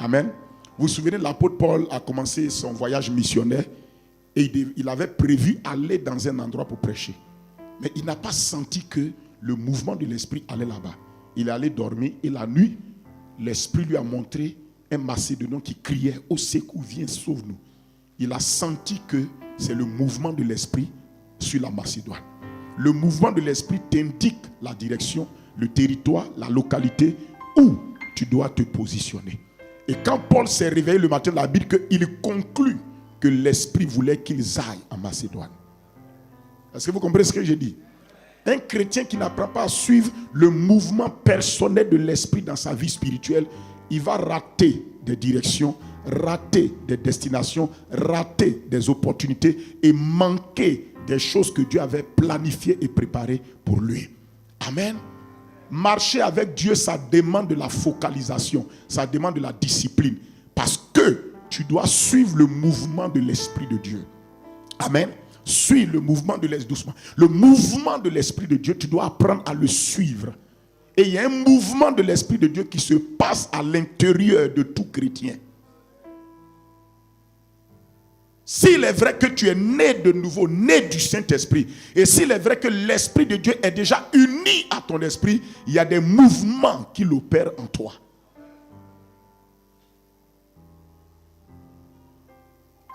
Amen. Vous vous souvenez, l'apôtre Paul a commencé son voyage missionnaire et il avait prévu aller dans un endroit pour prêcher. Mais il n'a pas senti que le mouvement de l'esprit allait là-bas. Il est allé dormir et la nuit, l'esprit lui a montré un Macédonien qui criait « Au secours, viens, sauve-nous ». Il a senti que c'est le mouvement de l'esprit sur la Macédoine. Le mouvement de l'esprit t'indique la direction, le territoire, la localité où tu dois te positionner. Et quand Paul s'est réveillé le matin, la Bible qu'il conclut que l'esprit voulait qu'ils aillent en Macédoine. Est-ce que vous comprenez ce que je dis? Un chrétien qui n'apprend pas à suivre le mouvement personnel de l'esprit dans sa vie spirituelle, il va rater des directions, rater des destinations, rater des opportunités et manquer des choses que Dieu avait planifiées et préparées pour lui. Amen. Marcher avec Dieu, ça demande de la focalisation, ça demande de la discipline, parce que tu dois suivre le mouvement de l'Esprit de Dieu. Amen. Suis le mouvement de l'Esprit doucement. Le mouvement de l'Esprit de Dieu, tu dois apprendre à le suivre. Et il y a un mouvement de l'Esprit de Dieu qui se passe à l'intérieur de tout chrétien. S'il est vrai que tu es né de nouveau, né du Saint-Esprit, et s'il est vrai que l'Esprit de Dieu est déjà uni à ton esprit, il y a des mouvements qu'il opère en toi.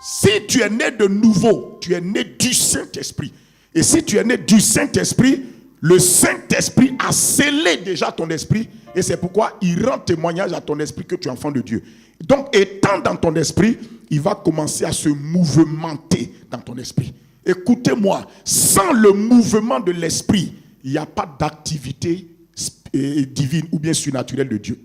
Si tu es né de nouveau, tu es né du Saint-Esprit. Et si tu es né du Saint-Esprit, le Saint-Esprit a scellé déjà ton esprit. Et c'est pourquoi il rend témoignage à ton esprit que tu es enfant de Dieu. Donc, étant dans ton esprit, il va commencer à se mouvementer dans ton esprit. Écoutez-moi, sans le mouvement de l'esprit, il n'y a pas d'activité divine ou bien surnaturelle de Dieu.